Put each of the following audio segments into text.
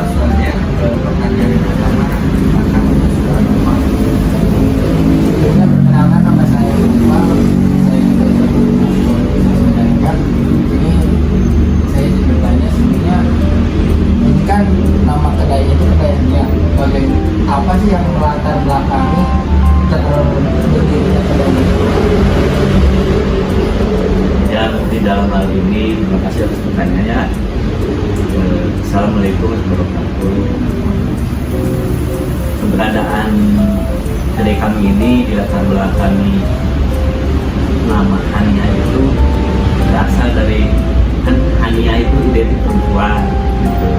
soalnya pertanyaan yang pertama akan sudah lama. Sebelumnya perkenalkan nama saya Iqbal, saya juga menjalankan. Ini saya ingin bertanya sebenarnya ini kan nama kedainya itu kedai Hania. Apa sih yang melatar belakangi berdirinya kedai ini? Ya, di dalam hal ini terima kasih atas pertanyaannya. Assalamualaikum warahmatullahi wabarakatuh. Keberadaan kedai kami ini dilatar belakangi nama Hania itu berasal dari kan Hania itu identik perempuan gitu.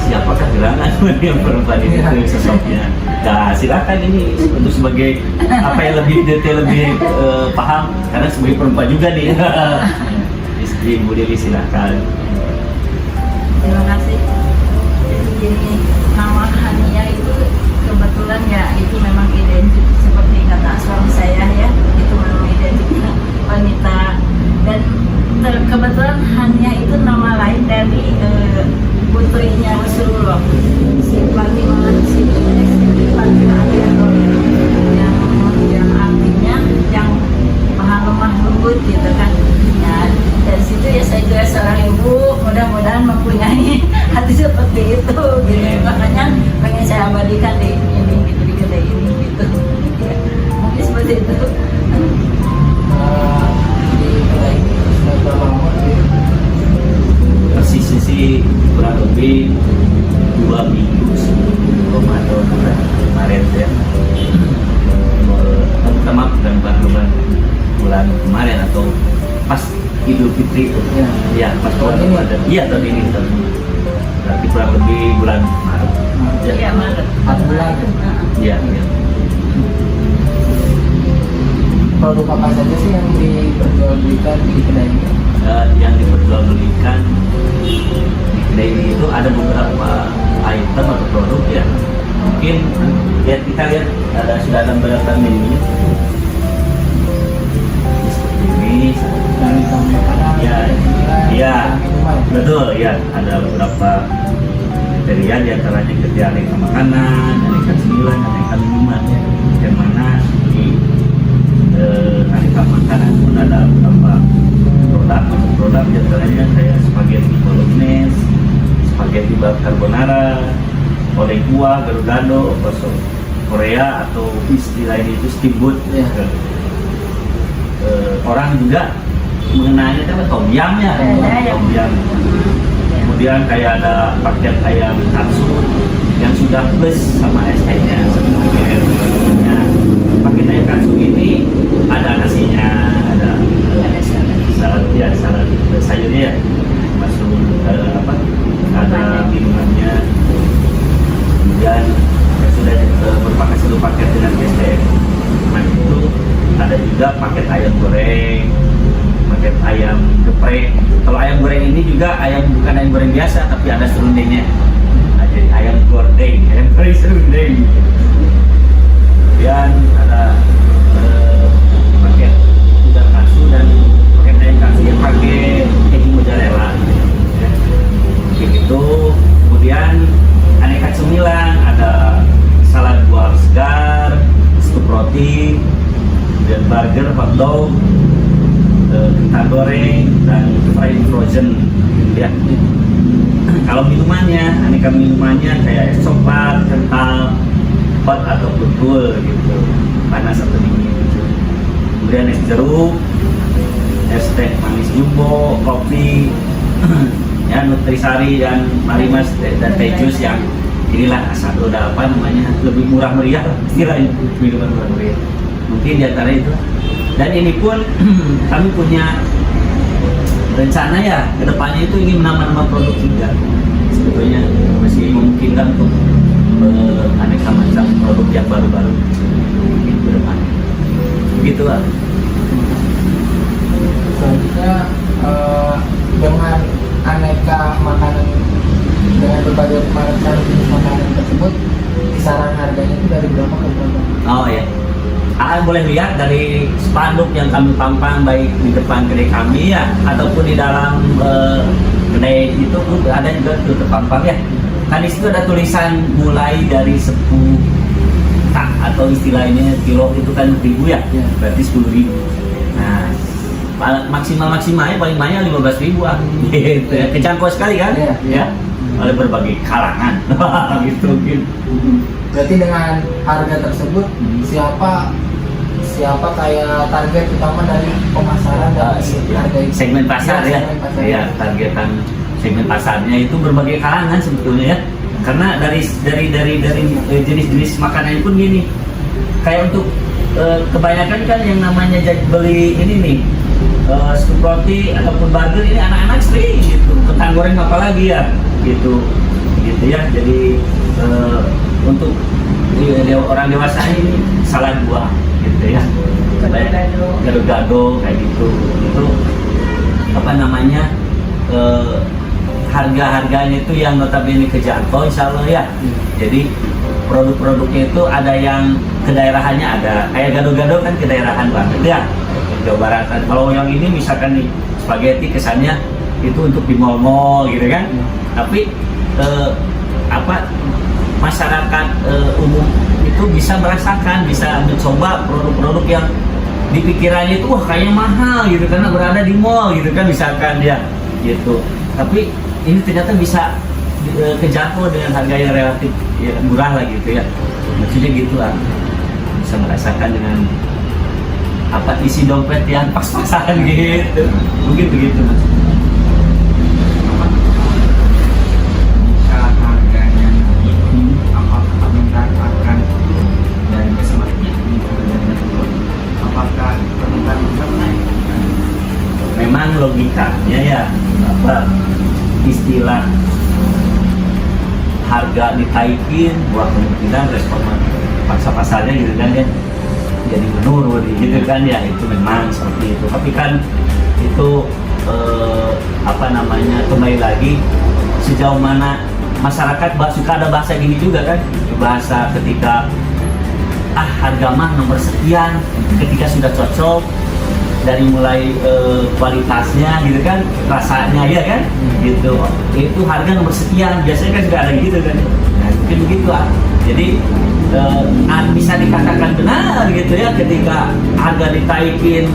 Siapakah gerangan yang perempuan itu sosoknya? Nah, silakan ini untuk sebagai apa yang lebih detail lebih paham karena sebagai perempuan juga nih. Istri Bu Dewi silakan. Terima kasih. Jadi nama Hania itu kebetulan ya itu memang identik seperti kata suami saya ya, itu memang identik wanita dan kebetulan Hania itu nama lain dari putrinya Rasulullah si Fatimah yang artinya yang maha lemah lembut gitu kan. Nah, dari situ ya saya juga seorang ibu mudah-mudahan mempunyai hati seperti itu gitu. Makanya pengen saya abadikan di ini gitu, di kedai ini gitu. Ya, mungkin seperti itu. Di kedai ini sudah berapa lama gitu? Persisnya sih kurang lebih 2 minggu sebelum Ramadan kemarin ya. Terutama bulan kemarin atau pas Idul Fitri itu ya pas bulan Ramadan. Iya tahun ini berarti kurang lebih bulan Maret. Iya, Maret. 4 bulan. Iya, iya. Produk apa saja sih yang diperjualbelikan di kedai ini? Yang diperjualbelikan di kedai ini itu ada beberapa item atau produk ya. Mungkin lihat kita lihat sudah ada beberapa menunya. Seperti ini. Ya, iya, betul ya. Ada beberapa kriteria diantaranya kriteria aneka makanan, aneka cemilan, aneka minuman ya. Yang mana di aneka makanan pun ada beberapa produk diantaranya kayak spaghetti bolognese, spaghetti carbonara, oleh kuah, gado-gado, bakso Korea atau istilahnya itu steamboat. Ya. Orang juga mengenalnya kan tom yum ya, tom yum. Kemudian kayak ada paket ayam katsu yang sudah plus sama SE-nya. Paket ayam katsu ini ada nasinya, ada salad ya, salad sayurnya ya, masuk ada minumannya. Kemudian sudah berpaket satu paket dengan STM. Nah itu ada juga paket ayam goreng, paket ayam geprek. Kalau ayam goreng ini juga bukan ayam goreng biasa, tapi ada serundengnya. Nah, jadi ayam gordeng, ayam goreng serundeng. Kemudian ada paket udang katsu dan paket ayam katsu yang pakai keju mozzarella. Ya. Begitu. Kemudian aneka cemilan, ada salad buah segar, scoop roti, kemudian burger, hotdog, kentang goreng, dan fried frozen ya. Kalau minumannya, aneka minumannya kayak es coklat, kental, hot ataupun cool gitu, panas atau dingin. Kemudian es jeruk, es teh manis jumbo, kopi, ya nutrisari dan marimas dan teh jus yang inilah asal udah apa namanya lebih murah meriah kira minuman murah meriah mungkin diantara itu. Dan ini pun kami punya rencana ya kedepannya itu ingin menambah produk juga sebetulnya masih memungkinkan untuk aneka macam produk yang baru-baru mungkin ke depan begitu lah. Selanjutnya dengan aneka makanan dengan berbagai macam jenis makanan tersebut kisaran harganya itu dari berapa ke berapa? Oh ya, boleh lihat dari spanduk yang kami pampang baik di depan kedai kami ya ataupun di dalam kedai itu ada juga tuh terpampang ya kan di situ ada tulisan mulai dari 10 tak atau istilahnya kilo itu kan 1.000 ya, Iya. berarti 10.000. Nah, maksimalnya paling banyak 15.000-an gitu ya. Kejangkau sekali kan? Iya, iya. Ya, oleh berbagai kalangan. Gitu gitu. Berarti dengan harga tersebut siapa kayak target utama dari pemasaran dari harga itu? Segmen pasar ya, segmen pasar. ya targetan segmen pasarnya itu berbagai kalangan sebetulnya ya, karena dari jenis-jenis makanan pun gini, kayak untuk kebanyakan kan yang namanya beli ini nih scoop roti ataupun burger ini anak-anak sering gitu, kentang goreng apalagi ya gitu ya, jadi untuk orang dewasa ini salad buah gitu ya, gado-gado kayak gitu, itu apa namanya harga-harganya itu yang notabene kejangkau insya Allah ya. Jadi produk-produknya itu ada yang kedaerahannya, ada kayak gado-gado kan kedaerahan banget ya, Jawa Barat. Kalau yang ini misalkan nih spaghetti kesannya itu untuk di mall-mall gitu kan, tapi masyarakat umum itu bisa merasakan, bisa mencoba produk-produk yang di pikirannya itu wah kayaknya mahal gitu karena berada di mall gitu kan misalkan ya gitu, tapi ini ternyata bisa kejangkau dengan harga yang relatif ya, murah lah gitu ya, maksudnya gitu lah, bisa merasakan dengan isi dompet yang pas-pasan gitu, mungkin begitu mas. Harganya apakah mendapatkan dari kesempatannya apakah permintaan naik? Memang logikanya ya istilah harga ditaikin buat kemungkinan respon paksa pasarnya gitu kan ya, jadi menurun gitu kan ya, itu memang seperti itu, tapi kan itu kembali lagi sejauh mana masyarakat suka ada bahasa gini juga kan, bahasa ketika harga mah nomor sekian, ketika sudah cocok dari mulai kualitasnya gitu kan, rasanya ya kan gitu, itu harga nomor sekian biasanya kan juga ada gitu kan, nah mungkin begitu jadi bisa dikatakan benar gitu ya, ketika harga ditaikin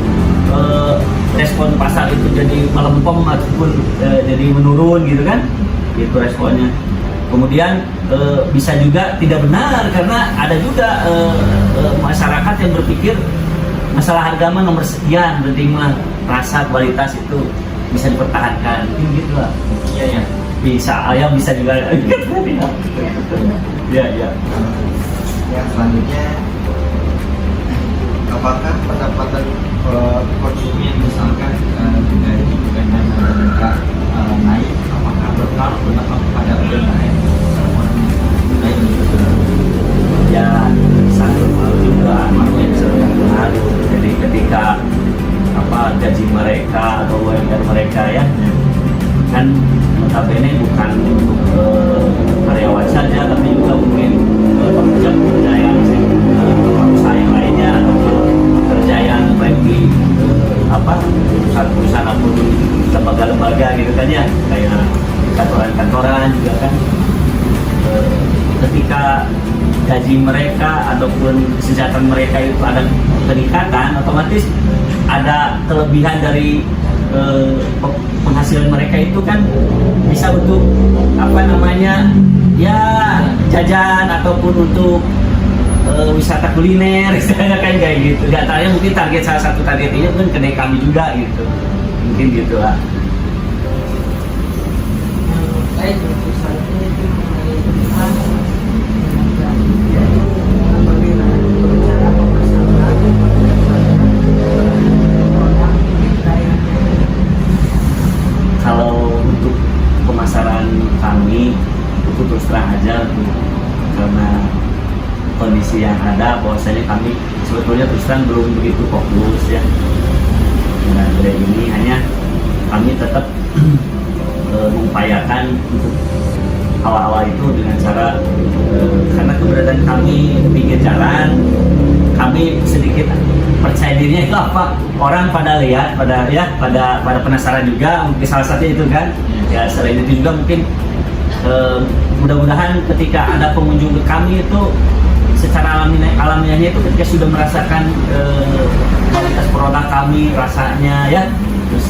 respon pasar itu jadi melempem ataupun jadi menurun gitu kan, itu responnya. Kemudian bisa juga tidak benar karena ada juga masyarakat yang berpikir masalah harga mah nomor sekian, berarti mah rasa kualitas itu bisa dipertahankan, gitu lah. Iya ya, bisa, ayam bisa juga. Iya ya. Yang selanjutnya, apakah pendapatan konsumen misalkan dari bukan harga naik, apakah berpengaruh pada naik? Ya sangat berpengaruh juga, makanya bisa berpengaruh. Jadi ketika gaji mereka atau UMR mereka ya kan notabene bukan untuk karyawan saja, tapi juga mungkin pekerja yang usaha yang lainnya ataupun kerja yang baik di perusahaan ataupun lembaga-lembaga gitu kan ya, kayak kantoran-kantoran juga kan, ketika gaji mereka ataupun kesejahteraan mereka itu ada peningkatan, otomatis ada kelebihan dari penghasilan mereka itu kan bisa untuk ya jajan ataupun untuk wisata kuliner istilahnya kan kayak gitu. Datanya mungkin salah satu target ini mungkin kedai kami juga gitu, mungkin gitu lah. Baik, selanjutnya itu Kalau untuk pemasaran kami itu terus terang aja karena kondisi yang ada, bahwasanya kami sebetulnya terus terang belum begitu fokus ya dengan kedai ini, hanya kami tetap mengupayakan untuk awal-awal itu dengan cara karena keberadaan kami di pinggir jalan, kami sedikit percaya dirinya itu orang pada lihat, pada penasaran juga, mungkin salah satunya itu kan ya. Selain itu juga mungkin mudah-mudahan ketika ada pengunjung ke kami itu secara alamiahnya itu ketika sudah merasakan kualitas produk kami, rasanya ya, terus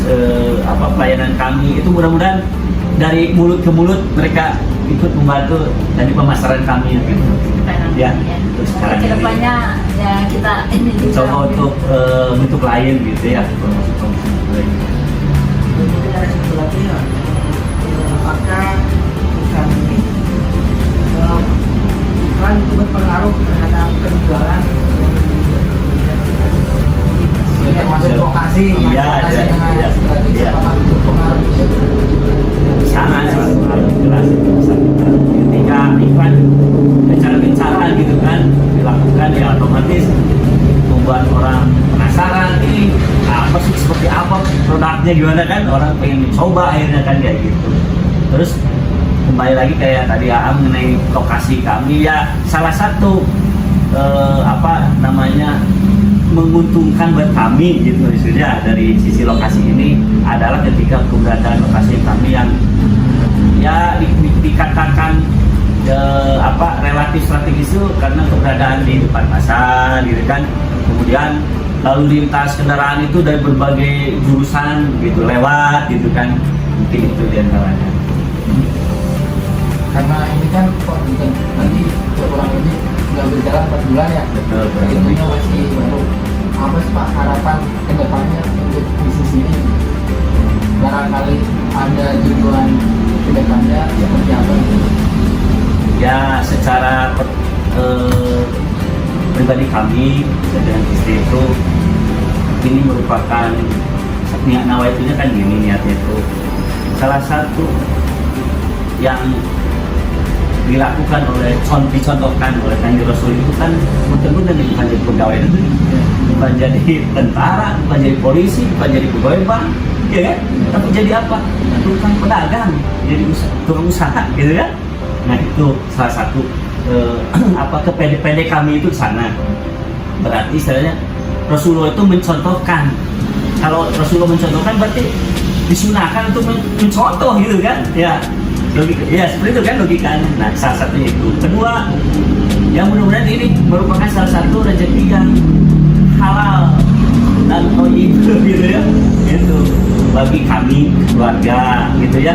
pelayanan kami itu mudah-mudahan dari mulut ke mulut mereka ikut membantu dari pemasaran kami gitu. Ya, terus sekarang kedepannya ya kita ini juga coba untuk bentuk lain gitu ya, promosi lain. Kemudian ada satu lagi ya, apakah usaha ini kan itu berpengaruh terhadap penjualan termasuk lokasi, Iya, iya. Sangat jelas ketika iklan bicara gitu kan dilakukan ya otomatis membuat orang penasaran ini apa sih, seperti apa produknya, gimana kan, orang pengen coba akhirnya kan kayak gitu. Terus kembali lagi kayak tadi Aam mengenai lokasi kami ya, salah satu menguntungkan buat kami gitu maksudnya dari sisi lokasi ini adalah ketika keberadaan lokasi kami yang ya dikatakan relatif strategis itu karena keberadaan di depan pasar gitu kan, kemudian lalu lintas kendaraan itu dari berbagai jurusan gitu lewat gitu kan, mungkin itu diantaranya. Karena ini kan nanti kurang lebih sudah berjalan 4 bulan ya. Betul, kurang Itu lebih. masih baru. Apa sih Pak harapan kedepannya untuk bisnis ini? Barangkali ada tujuan kedepannya seperti apa? Ya secara pribadi kami dengan istri itu ini merupakan niat nawaitunya kan gini, niatnya itu salah satu yang dilakukan oleh dicontohkan oleh Kanjeng Rasul itu kan betul-betul bukan jadi pegawai negeri, bukan jadi tentara, bukan jadi polisi, bukan jadi pegawai bank, ya kan? Tapi jadi apa? Tukang pedagang, jadi tukang usaha, gitu kan? Nah itu salah satu kepede kami itu sana. Berarti istilahnya Rasulullah itu mencontohkan. Kalau Rasulullah mencontohkan berarti disunahkan untuk mencontoh gitu kan? Ya. Logika, ya seperti itu kan logikanya. Nah salah satunya itu. Kedua, yang mudah-mudahan ini merupakan salah satu rezeki yang halal dan thayyib gitu ya, itu bagi kami keluarga gitu ya.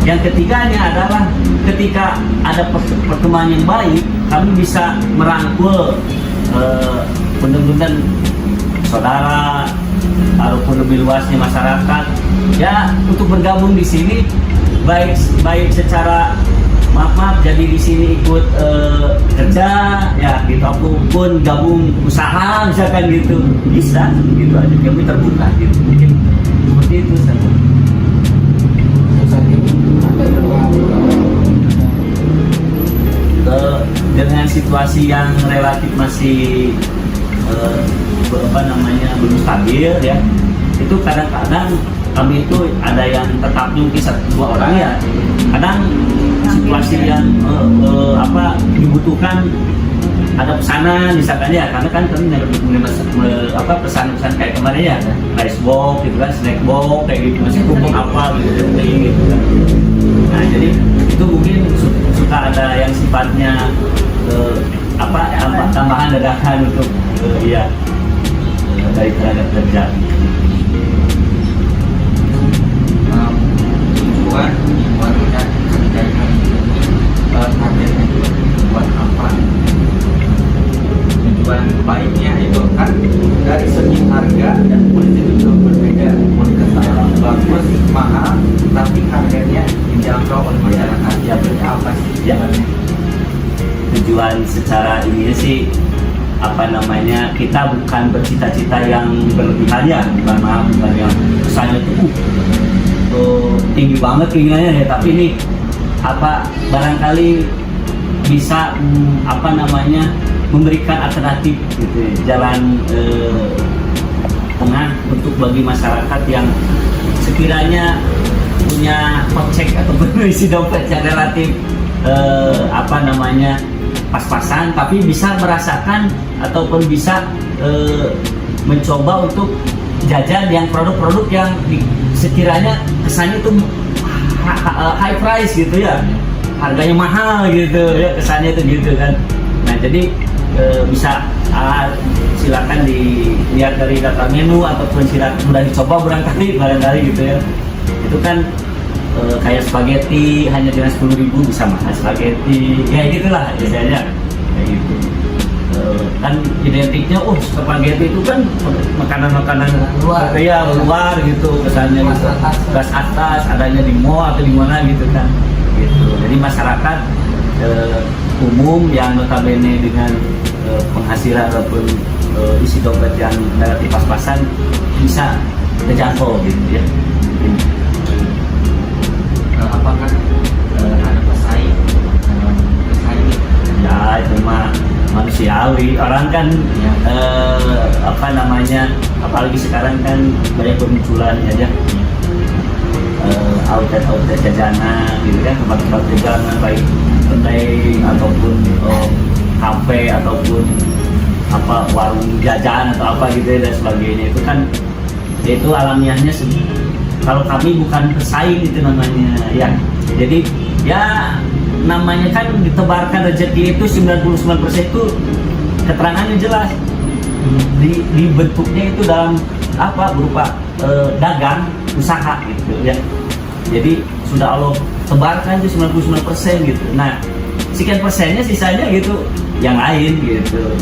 Yang ketiganya adalah ketika ada pertemuan yang baik, kami bisa merangkul benar-benar saudara ataupun lebih luasnya masyarakat ya untuk bergabung di sini, baik secara maaf jadi di sini ikut kerja ya gitu, ataupun gabung usaha misalkan gitu, bisa gitu aja, kami terbuka gitu, mungkin seperti itu saja. Saat ini ada Dengan situasi yang relatif masih belum stabil ya, itu kadang-kadang kami itu ada yang tetap mungkin 1-2 orang ya, kadang situasi yang dibutuhkan ada pesanan misalkan ya, karena kan kami menerima pesan-pesan kayak kemarin ya, rice box gitu kan, snack box kayak gitu, masih pupuk apa gitu kan. Nah jadi itu mungkin suka ada yang sifatnya tambahan dadakan untuk dari tenaga kerja. Tujuannya targetnya itu buat apa? Tujuan baiknya itu kan dari segi harga dan kualitas itu berbeda. Kualitas bagus, mahal, tapi harganya dijangkau oleh masyarakat. Ya berarti apa sih? Ya. Tujuan secara ini sih kita bukan bercita-cita yang berlebihan ya, bukan yang kesannya tuh tinggi banget keinginannya ya, tapi ini barangkali bisa memberikan alternatif gitu, jalan tengah untuk bagi masyarakat yang sekiranya punya kocek atau isi dompet yang relatif pas-pasan, tapi bisa merasakan ataupun bisa mencoba untuk jajan yang produk-produk yang sekiranya kesannya itu high price gitu ya, harganya mahal gitu ya, kesannya itu gitu kan. Nah jadi bisa silakan dilihat dari daftar menu ataupun silakan sudah dicoba barangkali gitu ya. Itu kan kayak spaghetti hanya dengan 10.000 bisa makan spaghetti ya gitulah biasanya kayak gitu. Kan identiknya spaghetti itu kan makanan luar ya luar gitu kesannya gitu. Kelas atas adanya di mall atau di mana gitu kan gitu. Jadi masyarakat umum yang notabene dengan penghasilan ataupun isi dompet yang relatif pas-pasan bisa terjangkau gitu ya. Apakah ada pesaing? Ya itu mah manusiawi, orang kan apalagi sekarang kan banyak bermunculan aja outlet jajanan gitu kan, tempat-tempat jajanan baik kedai ataupun kafe ataupun warung jajan atau apa gitu dan sebagainya. Itu kan itu alamiahnya kalau kami bukan pesaing itu namanya ya. Jadi ya namanya kan ditebarkan rezeki itu 99% itu keterangannya jelas. Di bentuknya itu dalam berupa dagang usaha gitu ya. Jadi sudah Allah tebarkan itu 99% gitu. Nah, sekian persennya sisanya gitu yang lain gitu.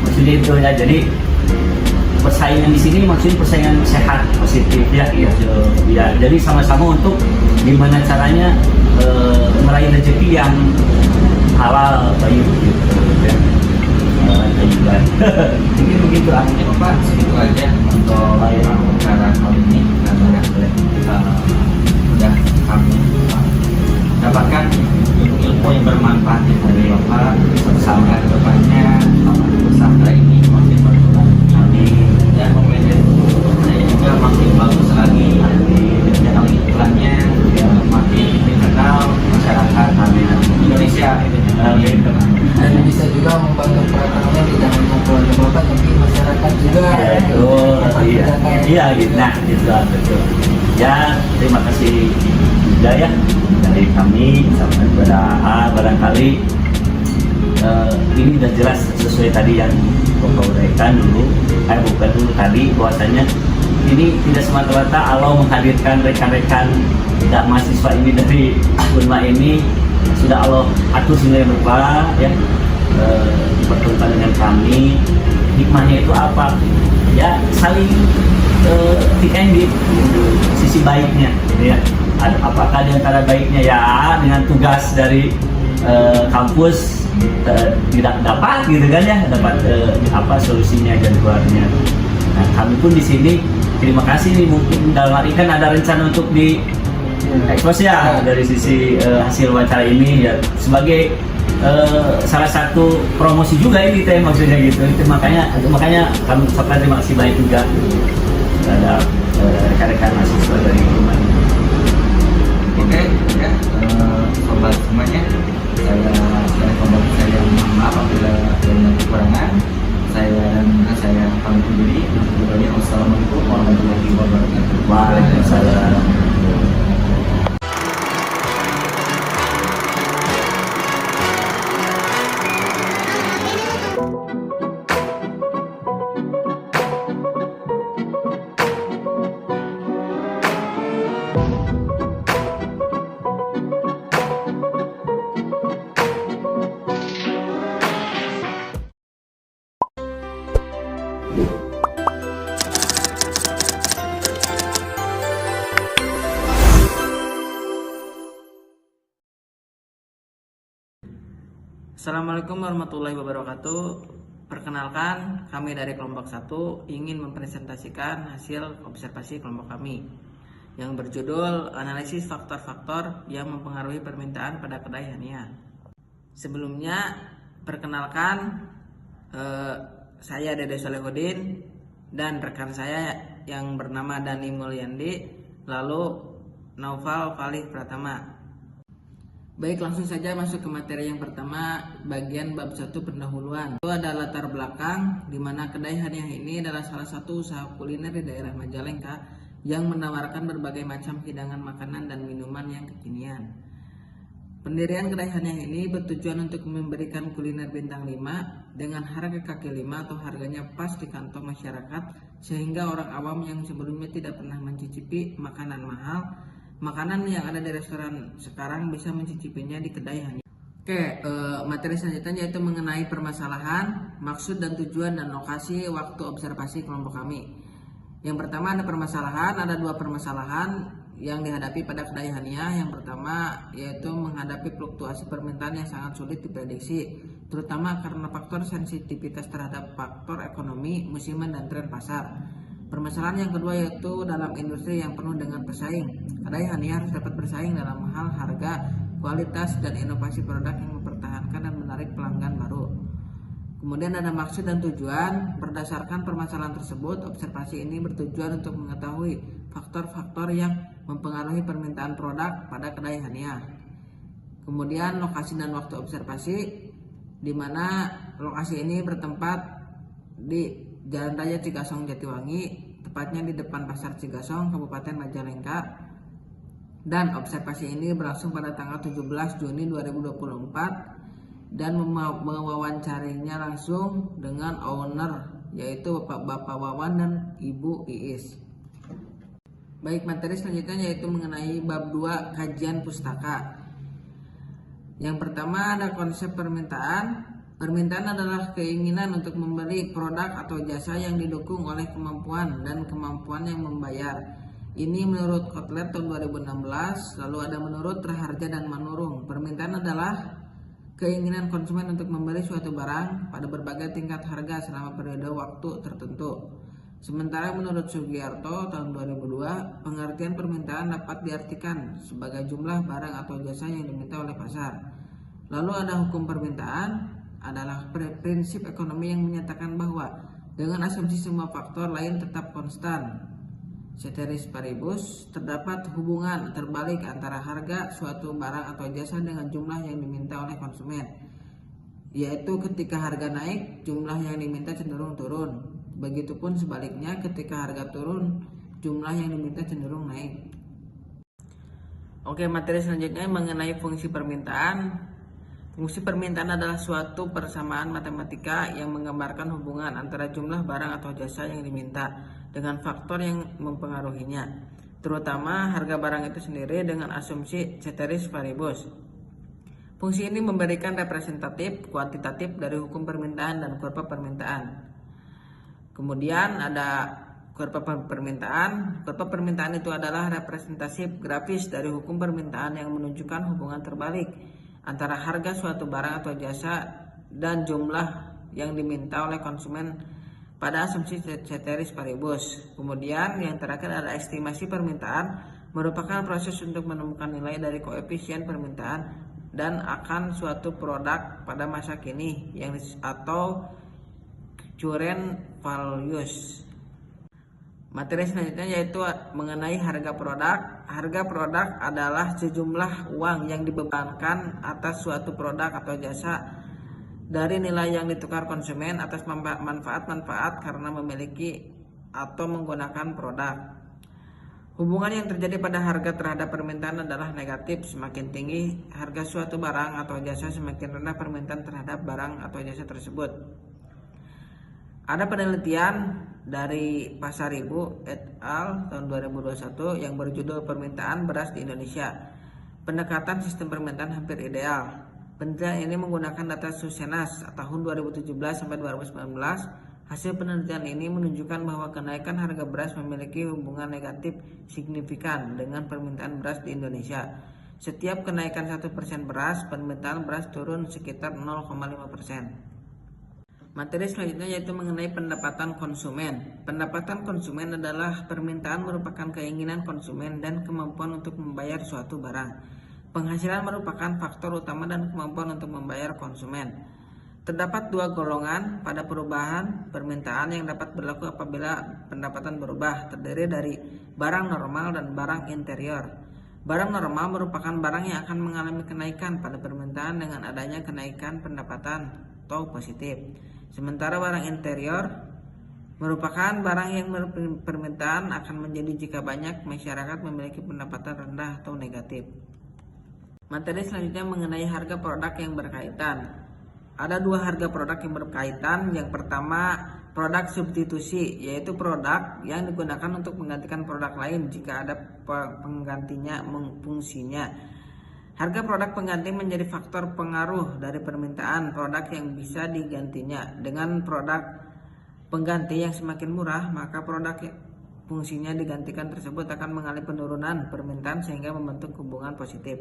Maksudnya itu ya. Jadi persaingan di sini maksudnya persaingan sehat, positif ya gitu. Ya, jadi sama-sama untuk gimana caranya meraih rezeki yang halal baik gitu ya. Mungkin begitu akhirnya Bapak, segitu aja untuk acara kali ini karena sudah kami dapatkan ilmu yang bermanfaat dari Bapak bersama ke depannya usaha ini makin berkembang dan momentum saya juga makin bagus lagi channel iklannya makin dikenal masyarakat Indonesia dan bisa juga membantu perekonomian di dalam keluarga Bapak tapi masyarakat juga iya gitu. Nah gitu betul ya. Terima kasih juga ya dari kami sampai kepada barangkali ini sudah jelas sesuai tadi yang Bapak uraikan bukan dulu tadi bahwasanya ini tidak semata-mata Allah menghadirkan rekan-rekan mahasiswa ini dari Unma ini sudah Allah atur sendiri berupa ya dipertemukan dengan kami. Hikmahnya itu apa ya, saling di sisi baiknya ya. Apakah di antara baiknya ya dengan tugas dari kampus tidak dapat gitu kan ya, dapat solusinya dan keluarnya. Nah, kami pun di sini terima kasih nih, mungkin dalam hari kan ada rencana untuk di ekspos ya dari sisi hasil wawancara ini ya sebagai salah satu promosi juga ini teh maksudnya gitu. Itu makanya kami ucapkan terima kasih banyak juga terhadap rekan-rekan mahasiswa dari rumah ini. Oke ya sobat semuanya, saya mohon maaf apabila ada kekurangan. Saya pamit undur diri. Wassalamualaikum warahmatullahi wabarakatuh. Waalaikumsalam. Assalamualaikum warahmatullahi wabarakatuh. Perkenalkan, kami dari kelompok 1 ingin mempresentasikan hasil observasi kelompok kami yang berjudul analisis faktor-faktor yang mempengaruhi permintaan pada kedai Hania. Sebelumnya, perkenalkan saya Dede Solehudin dan rekan saya yang bernama Dani Mulyandi, lalu Naufal Falih Pratama. Baik, langsung saja masuk ke materi yang pertama, bagian bab 1 pendahuluan. Itu ada latar belakang di mana kedai Haniah ini adalah salah satu usaha kuliner di daerah Majalengka yang menawarkan berbagai macam hidangan makanan dan minuman yang kekinian. Pendirian kedai Haniah ini bertujuan untuk memberikan kuliner bintang 5 dengan harga kaki 5 atau harganya pas di kantong masyarakat, sehingga orang awam yang sebelumnya tidak pernah mencicipi makanan mahal, makanan yang ada di restoran sekarang bisa mencicipinya di kedai Haniah. Oke, materi selanjutnya yaitu mengenai permasalahan, maksud dan tujuan dan lokasi waktu observasi kelompok kami. Yang pertama ada permasalahan, ada 2 permasalahan yang dihadapi pada kedai Haniah. Yang pertama yaitu menghadapi fluktuasi permintaan yang sangat sulit diprediksi, terutama karena faktor sensitivitas terhadap faktor ekonomi, musiman, dan tren pasar. Permasalahan yang kedua yaitu dalam industri yang penuh dengan pesaing. Kedai Haniah harus dapat bersaing dalam hal harga, kualitas, dan inovasi produk yang mempertahankan dan menarik pelanggan baru. Kemudian ada maksud dan tujuan. Berdasarkan permasalahan tersebut, observasi ini bertujuan untuk mengetahui faktor-faktor yang mempengaruhi permintaan produk pada kedai Haniah. Kemudian lokasi dan waktu observasi, di mana lokasi ini bertempat di Jalan Raya Cigasong Jatiwangi, tepatnya di depan Pasar Cigasong, Kabupaten Majalengka. Dan observasi ini berlangsung pada tanggal 17 Juni 2024 dan mewawancarinya langsung dengan owner, yaitu Bapak Wawan dan Ibu Iis. Baik, materi selanjutnya yaitu mengenai bab 2 kajian pustaka. Yang pertama ada konsep permintaan. Permintaan adalah keinginan untuk membeli produk atau jasa yang didukung oleh kemampuan dan kemampuan yang membayar. Ini menurut Kotler tahun 2016. Lalu ada menurut Raharja dan Manurung. Permintaan adalah keinginan konsumen untuk membeli suatu barang pada berbagai tingkat harga selama periode waktu tertentu. Sementara menurut Sugiarto tahun 2002, pengertian permintaan dapat diartikan sebagai jumlah barang atau jasa yang diminta oleh pasar. Lalu ada hukum permintaan, adalah prinsip ekonomi yang menyatakan bahwa dengan asumsi semua faktor lain tetap konstan, ceteris paribus, terdapat hubungan terbalik antara harga suatu barang atau jasa dengan jumlah yang diminta oleh konsumen, yaitu ketika harga naik, jumlah yang diminta cenderung turun. Begitupun sebaliknya, ketika harga turun, jumlah yang diminta cenderung naik. Oke, materi selanjutnya mengenai fungsi permintaan. Fungsi permintaan adalah suatu persamaan matematika yang menggambarkan hubungan antara jumlah barang atau jasa yang diminta dengan faktor yang mempengaruhinya, terutama harga barang itu sendiri dengan asumsi ceteris paribus. Fungsi ini memberikan representatif kuantitatif dari hukum permintaan dan kurva permintaan. Kemudian ada kurva permintaan. Kurva permintaan itu adalah representasi grafis dari hukum permintaan yang menunjukkan hubungan terbalik antara harga suatu barang atau jasa dan jumlah yang diminta oleh konsumen pada asumsi ceteris paribus. Kemudian yang terakhir ada estimasi permintaan, merupakan proses untuk menemukan nilai dari koefisien permintaan dan akan suatu produk pada masa kini yang atau current values. Materi selanjutnya yaitu mengenai harga produk. Harga produk adalah sejumlah uang yang dibebankan atas suatu produk atau jasa dari nilai yang ditukar konsumen atas manfaat-manfaat karena memiliki atau menggunakan produk. Hubungan yang terjadi pada harga terhadap permintaan adalah negatif. Semakin tinggi harga suatu barang atau jasa, semakin rendah permintaan terhadap barang atau jasa tersebut. Ada penelitian dari Pasaribu et al. Tahun 2021 yang berjudul Permintaan Beras di Indonesia. Pendekatan sistem permintaan hampir ideal. Penelitian ini menggunakan data Susenas tahun 2017 sampai 2019. Hasil penelitian ini menunjukkan bahwa kenaikan harga beras memiliki hubungan negatif signifikan dengan permintaan beras di Indonesia. Setiap kenaikan 1% beras, permintaan beras turun sekitar 0,5%. Materi selanjutnya yaitu mengenai pendapatan konsumen. Pendapatan konsumen adalah permintaan merupakan keinginan konsumen dan kemampuan untuk membayar suatu barang. Penghasilan merupakan faktor utama dan kemampuan untuk membayar konsumen. Terdapat 2 golongan pada perubahan permintaan yang dapat berlaku apabila pendapatan berubah, terdiri dari barang normal dan barang interior. Barang normal merupakan barang yang akan mengalami kenaikan pada permintaan dengan adanya kenaikan pendapatan atau positif. Sementara barang interior merupakan barang yang permintaan akan menjadi jika banyak masyarakat memiliki pendapatan rendah atau negatif. Materi selanjutnya mengenai harga produk yang berkaitan. Ada dua harga produk yang berkaitan. Yang pertama, produk substitusi, yaitu produk yang digunakan untuk menggantikan produk lain jika ada penggantinya fungsinya. Harga produk pengganti menjadi faktor pengaruh dari permintaan produk yang bisa digantinya. Dengan produk pengganti yang semakin murah, maka produk fungsinya digantikan tersebut akan mengalami penurunan permintaan sehingga membentuk hubungan positif.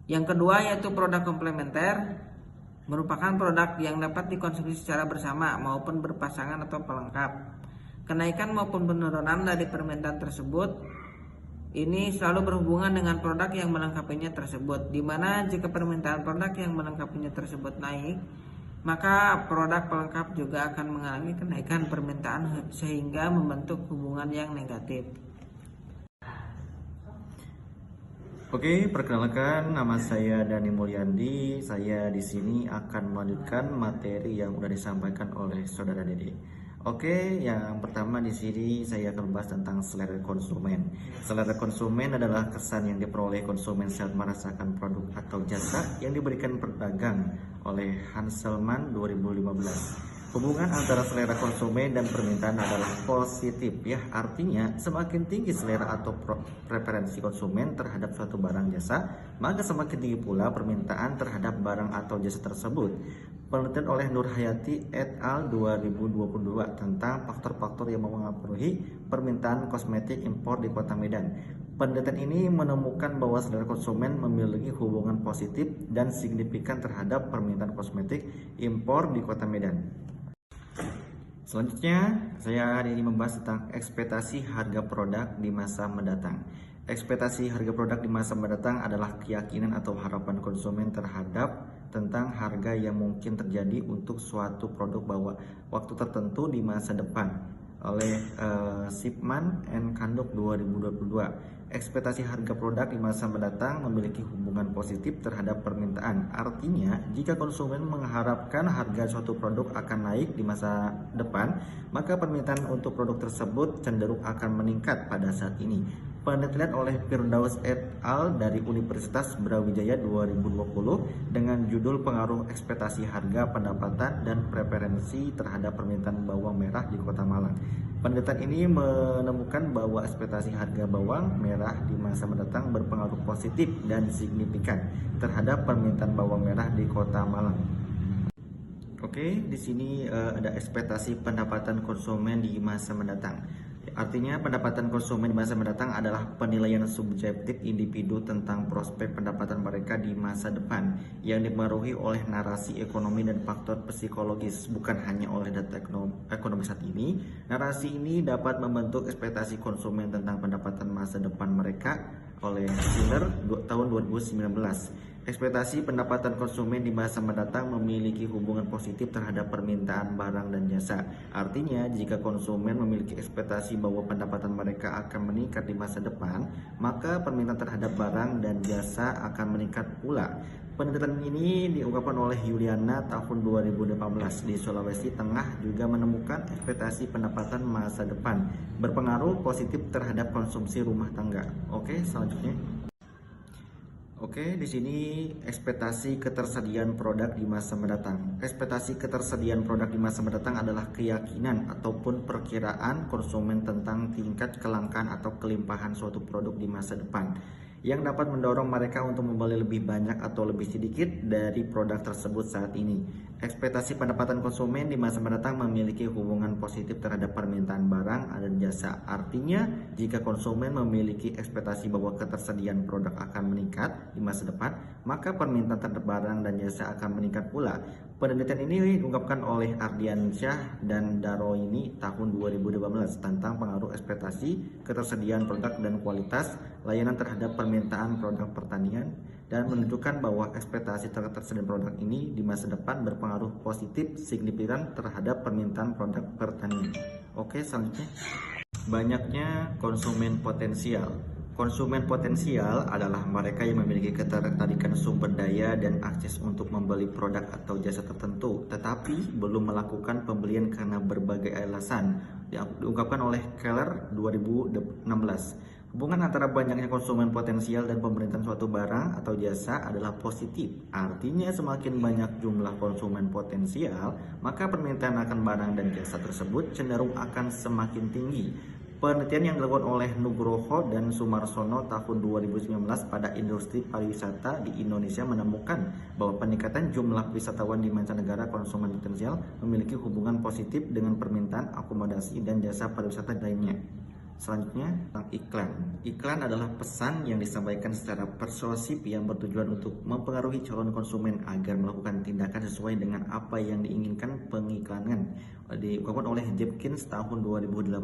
Yang kedua yaitu produk komplementer, merupakan produk yang dapat dikonsumsi secara bersama maupun berpasangan atau pelengkap. Kenaikan maupun penurunan dari permintaan tersebut ini selalu berhubungan dengan produk yang melengkapinya tersebut, di mana jika permintaan produk yang melengkapinya tersebut naik, maka produk pelengkap juga akan mengalami kenaikan permintaan sehingga membentuk hubungan yang negatif. Oke, perkenalkan, nama saya Dani Mulyandi. Saya di sini akan melanjutkan materi yang sudah disampaikan oleh saudara Dede. Oke, yang pertama di sini saya akan membahas tentang selera konsumen. Selera konsumen adalah kesan yang diperoleh konsumen saat merasakan produk atau jasa yang diberikan pedagang oleh Hanselman 2015. Hubungan antara selera konsumen dan permintaan adalah positif ya, artinya semakin tinggi selera atau preferensi konsumen terhadap suatu barang jasa, maka semakin tinggi pula permintaan terhadap barang atau jasa tersebut. Penelitian oleh Nur Hayati et al 2022 tentang faktor-faktor yang mempengaruhi permintaan kosmetik impor di Kota Medan. Penelitian ini menemukan bahwa selera konsumen memiliki hubungan positif dan signifikan terhadap permintaan kosmetik impor di Kota Medan. Selanjutnya, saya hari ini membahas tentang ekspektasi harga produk di masa mendatang. Ekspektasi harga produk di masa mendatang adalah keyakinan atau harapan konsumen terhadap tentang harga yang mungkin terjadi untuk suatu produk bahwa waktu tertentu di masa depan oleh Shipman and Kanduk 2022. Ekspektasi harga produk di masa mendatang memiliki hubungan positif terhadap permintaan. Artinya, jika konsumen mengharapkan harga suatu produk akan naik di masa depan, maka permintaan untuk produk tersebut cenderung akan meningkat pada saat ini. Penelitian oleh Firdaus et al dari Universitas Brawijaya 2020 dengan judul Pengaruh Ekspektasi Harga Pendapatan dan Preferensi Terhadap Permintaan Bawang Merah di Kota Malang. Penelitian ini menemukan bahwa ekspektasi harga bawang merah di masa mendatang berpengaruh positif dan signifikan terhadap permintaan bawang merah di Kota Malang. Oke, di sini ada ekspektasi pendapatan konsumen di masa mendatang. Artinya pendapatan konsumen di masa mendatang adalah penilaian subjektif individu tentang prospek pendapatan mereka di masa depan yang dipengaruhi oleh narasi ekonomi dan faktor psikologis, bukan hanya oleh data ekonomi saat ini. Narasi ini dapat membentuk ekspektasi konsumen tentang pendapatan masa depan mereka oleh Schiller tahun 2019. Ekspektasi pendapatan konsumen di masa mendatang memiliki hubungan positif terhadap permintaan barang dan jasa. Artinya, jika konsumen memiliki ekspektasi bahwa pendapatan mereka akan meningkat di masa depan, maka permintaan terhadap barang dan jasa akan meningkat pula. Penelitian ini diungkapkan oleh Yuliana tahun 2018 di Sulawesi Tengah juga menemukan ekspektasi pendapatan masa depan berpengaruh positif terhadap konsumsi rumah tangga. Oke, selanjutnya. Oke, di sini ekspektasi ketersediaan produk di masa mendatang. Ekspektasi ketersediaan produk di masa mendatang adalah keyakinan ataupun perkiraan konsumen tentang tingkat kelangkaan atau kelimpahan suatu produk di masa depan yang dapat mendorong mereka untuk membeli lebih banyak atau lebih sedikit dari produk tersebut saat ini. Ekspektasi pendapatan konsumen di masa mendatang memiliki hubungan positif terhadap permintaan barang dan jasa. Artinya, jika konsumen memiliki ekspektasi bahwa ketersediaan produk akan meningkat di masa depan, maka permintaan terhadap barang dan jasa akan meningkat pula. Penelitian ini diungkapkan oleh Ardiansyah dan Daroini tahun 2012 tentang pengaruh ekspektasi ketersediaan produk dan kualitas layanan terhadap permintaan produk pertanian dan menunjukkan bahwa ekspektasi ketersediaan produk ini di masa depan berpengaruh positif signifikan terhadap permintaan produk pertanian. Oke, selanjutnya. Banyaknya konsumen potensial. Konsumen potensial adalah mereka yang memiliki ketertarikan sumber daya dan akses untuk membeli produk atau jasa tertentu, tetapi belum melakukan pembelian karena berbagai alasan. Diungkapkan oleh Keller 2016. Hubungan antara banyaknya konsumen potensial dan pemerintahan suatu barang atau jasa adalah positif. Artinya semakin banyak jumlah konsumen potensial, maka permintaan akan barang dan jasa tersebut cenderung akan semakin tinggi. Penelitian yang dilakukan oleh Nugroho dan Sumarsono tahun 2019 pada industri pariwisata di Indonesia menemukan bahwa peningkatan jumlah wisatawan di mancanegara konsumen potensial memiliki hubungan positif dengan permintaan akomodasi dan jasa pariwisata lainnya. Selanjutnya, tentang iklan. Iklan adalah pesan yang disampaikan secara persuasif yang bertujuan untuk mempengaruhi calon konsumen agar melakukan tindakan sesuai dengan apa yang diinginkan pengiklanan. Diungkapkan oleh Jepkins tahun 2018.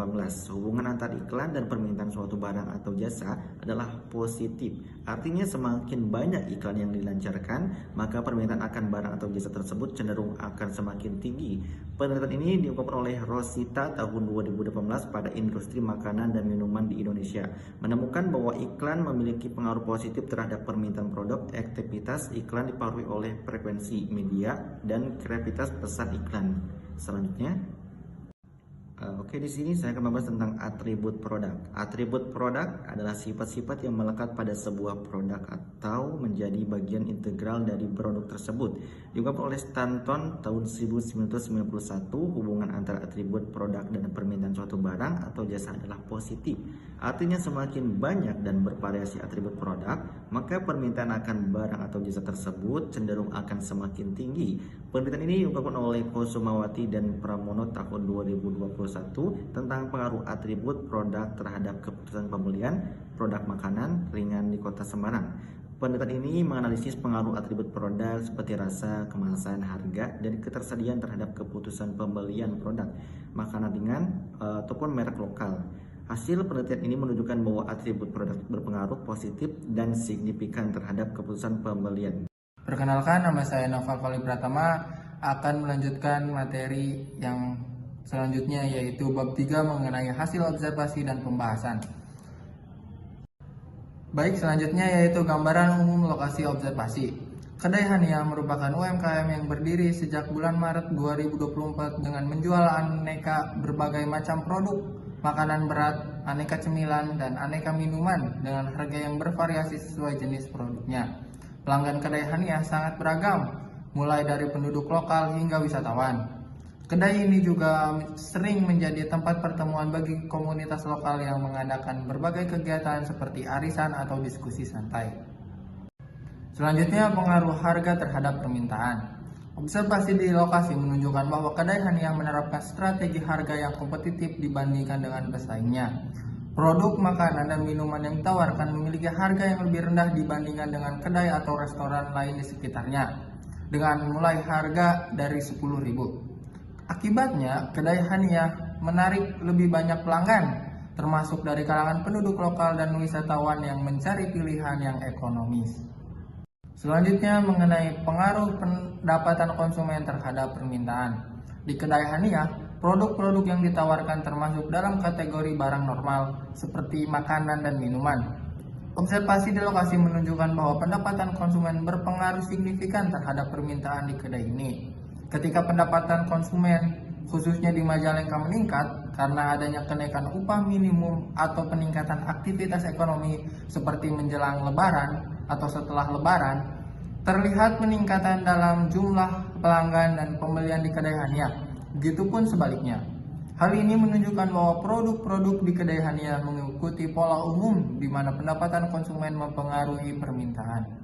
Hubungan antara iklan dan permintaan suatu barang atau jasa adalah positif. Artinya semakin banyak iklan yang dilancarkan, maka permintaan akan barang atau jasa tersebut cenderung akan semakin tinggi. Penelitian ini diungkapkan oleh Rosita tahun 2018 pada industri makanan dan minuman di Indonesia, menemukan bahwa iklan memiliki pengaruh positif terhadap permintaan produk. Aktivitas iklan dipengaruhi oleh frekuensi media dan kreativitas pesan iklan. Selanjutnya, di sini saya akan membahas tentang atribut produk. Atribut produk adalah sifat-sifat yang melekat pada sebuah produk atau menjadi bagian integral dari produk tersebut. Diungkapkan oleh Stanton tahun 1991, hubungan antara atribut produk dan permintaan suatu barang atau jasa adalah positif. Artinya semakin banyak dan bervariasi atribut produk, maka permintaan akan barang atau jasa tersebut cenderung akan semakin tinggi. Penelitian ini diungkapkan oleh Kusumawati dan Pramono tahun 2021 tentang pengaruh atribut produk terhadap keputusan pembelian produk makanan ringan di Kota Semarang. Penelitian ini menganalisis pengaruh atribut produk seperti rasa, kemasan, harga, dan ketersediaan terhadap keputusan pembelian produk makanan ringan ataupun merek lokal. Hasil penelitian ini menunjukkan bahwa atribut produk berpengaruh positif dan signifikan terhadap keputusan pembelian. Perkenalkan, nama saya Nova Fali Pratama, akan melanjutkan materi yang selanjutnya, yaitu bab 3 mengenai hasil observasi dan pembahasan. Baik, selanjutnya yaitu gambaran umum lokasi observasi. Kedai Hania merupakan UMKM yang berdiri sejak bulan Maret 2024 dengan menjual aneka berbagai macam produk, makanan berat, aneka cemilan, dan aneka minuman dengan harga yang bervariasi sesuai jenis produknya. Pelanggan kedai Hania sangat beragam, mulai dari penduduk lokal hingga wisatawan. Kedai ini juga sering menjadi tempat pertemuan bagi komunitas lokal yang mengadakan berbagai kegiatan seperti arisan atau diskusi santai. Selanjutnya, pengaruh harga terhadap permintaan. Observasi di lokasi menunjukkan bahwa kedai Hania menerapkan strategi harga yang kompetitif dibandingkan dengan pesaingnya. Produk makanan dan minuman yang ditawarkan memiliki harga yang lebih rendah dibandingkan dengan kedai atau restoran lain di sekitarnya, dengan mulai harga dari 10.000. Akibatnya, kedai Hania menarik lebih banyak pelanggan, termasuk dari kalangan penduduk lokal dan wisatawan yang mencari pilihan yang ekonomis. Selanjutnya, mengenai pengaruh pendapatan konsumen terhadap permintaan. Di kedai Hania, produk-produk yang ditawarkan termasuk dalam kategori barang normal, seperti makanan dan minuman. Observasi di lokasi menunjukkan bahwa pendapatan konsumen berpengaruh signifikan terhadap permintaan di kedai ini. Ketika pendapatan konsumen, khususnya di Majalengka, meningkat karena adanya kenaikan upah minimum atau peningkatan aktivitas ekonomi seperti menjelang Lebaran atau setelah Lebaran, terlihat peningkatan dalam jumlah pelanggan dan pembelian di kedai Hania. Begitupun sebaliknya. Hal ini menunjukkan bahwa produk-produk di kedai Hania mengikuti pola umum di mana pendapatan konsumen mempengaruhi permintaan.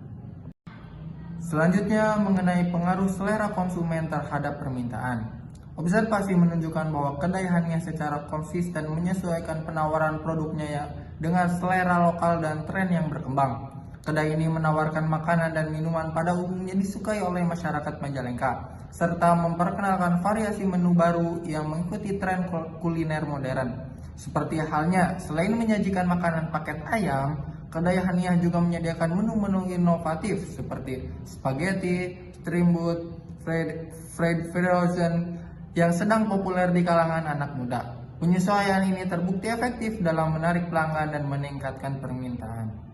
Selanjutnya, mengenai pengaruh selera konsumen terhadap permintaan. Observasi menunjukkan bahwa kedai Hania secara konsisten menyesuaikan penawaran produknya dengan selera lokal dan tren yang berkembang. Kedai ini menawarkan makanan dan minuman pada umumnya disukai oleh masyarakat Majalengka, serta memperkenalkan variasi menu baru yang mengikuti tren kuliner modern. Seperti halnya, selain menyajikan makanan paket ayam, kedai Hania juga menyediakan menu-menu inovatif seperti spaghetti, steamboat, fried frozen yang sedang populer di kalangan anak muda. Penyesuaian ini terbukti efektif dalam menarik pelanggan dan meningkatkan permintaan.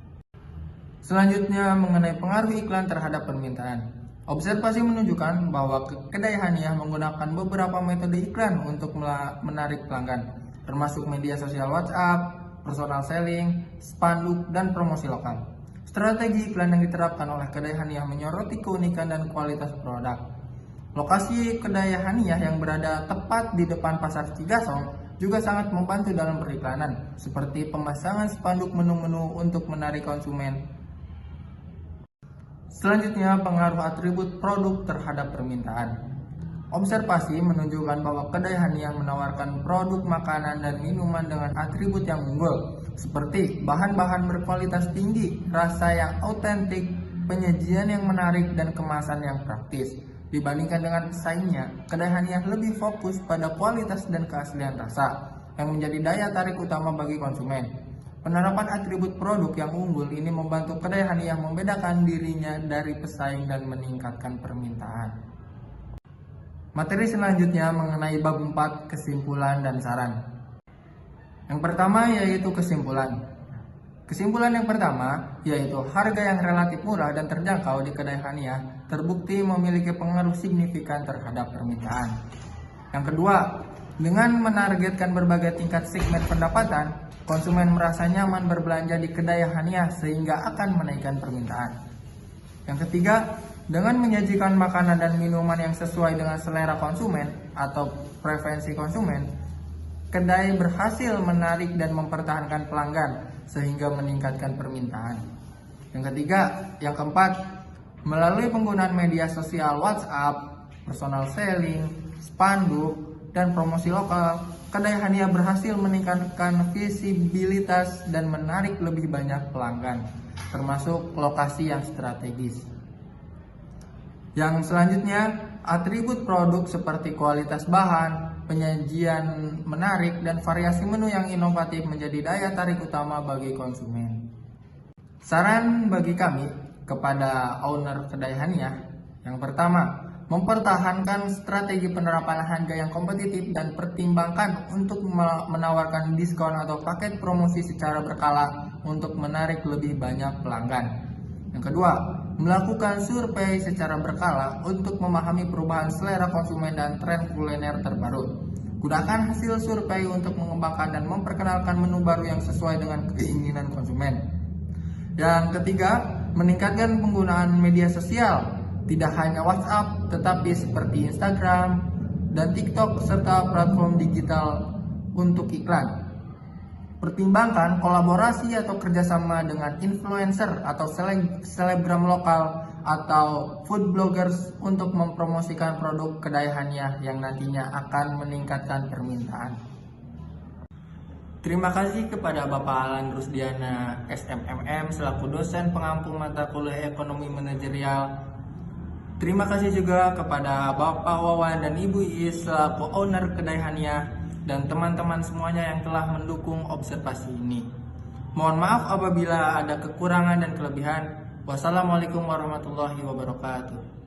Selanjutnya, mengenai pengaruh iklan terhadap permintaan. Observasi menunjukkan bahwa kedai Hania menggunakan beberapa metode iklan untuk menarik pelanggan, termasuk media sosial WhatsApp, personal selling, spanduk, dan promosi lokal. Strategi iklan yang diterapkan oleh kedai Haniyah menyoroti keunikan dan kualitas produk. Lokasi kedai Haniyah yang berada tepat di depan pasar Cigasong juga sangat membantu dalam periklanan, seperti pemasangan spanduk menu-menu untuk menarik konsumen. Selanjutnya, pengaruh atribut produk terhadap permintaan. Observasi menunjukkan bahwa kedai Haniyah menawarkan produk makanan dan minuman dengan atribut yang unggul, seperti bahan-bahan berkualitas tinggi, rasa yang autentik, penyajian yang menarik, dan kemasan yang praktis. Dibandingkan dengan pesaingnya, kedai Haniyah lebih fokus pada kualitas dan keaslian rasa, yang menjadi daya tarik utama bagi konsumen. Penerapan atribut produk yang unggul ini membantu kedai Haniyah membedakan dirinya dari pesaing dan meningkatkan permintaan. Materi selanjutnya mengenai bab 4, kesimpulan dan saran. Yang pertama yaitu kesimpulan. Kesimpulan yang pertama yaitu harga yang relatif murah dan terjangkau di kedai Haniyah terbukti memiliki pengaruh signifikan terhadap permintaan. Yang kedua, dengan menargetkan berbagai tingkat segmen pendapatan, konsumen merasa nyaman berbelanja di kedai Haniyah sehingga akan menaikkan permintaan. Yang ketiga, dengan menyajikan makanan dan minuman yang sesuai dengan selera konsumen atau preferensi konsumen, kedai berhasil menarik dan mempertahankan pelanggan sehingga meningkatkan permintaan. Yang ketiga, yang keempat, melalui penggunaan media sosial WhatsApp, personal selling, spanduk, dan promosi lokal, kedai Haniyah berhasil meningkatkan visibilitas dan menarik lebih banyak pelanggan, termasuk lokasi yang strategis. Yang selanjutnya, atribut produk seperti kualitas bahan, penyajian menarik, dan variasi menu yang inovatif menjadi daya tarik utama bagi konsumen. Saran bagi kami kepada owner kedai Haniyah, yang pertama, mempertahankan strategi penerapan harga yang kompetitif dan pertimbangkan untuk menawarkan diskon atau paket promosi secara berkala untuk menarik lebih banyak pelanggan. Yang kedua, melakukan survei secara berkala untuk memahami perubahan selera konsumen dan tren kuliner terbaru. Gunakan hasil survei untuk mengembangkan dan memperkenalkan menu baru yang sesuai dengan keinginan konsumen. Yang ketiga, meningkatkan penggunaan media sosial, tidak hanya WhatsApp, tetapi seperti Instagram dan TikTok serta platform digital untuk iklan. Pertimbangkan kolaborasi atau kerjasama dengan influencer atau selebgram lokal atau food bloggers untuk mempromosikan produk kedai Haniyah yang nantinya akan meningkatkan permintaan. Terima kasih kepada Bapak Alan Rusdiana SMMM selaku dosen pengampu mata kuliah ekonomi manajerial. Terima kasih juga kepada Bapak Wawan dan Ibu Iis selaku owner kedai Haniyah dan teman-teman semuanya yang telah mendukung observasi ini. Mohon maaf apabila ada kekurangan dan kelebihan. Wassalamualaikum warahmatullahi wabarakatuh.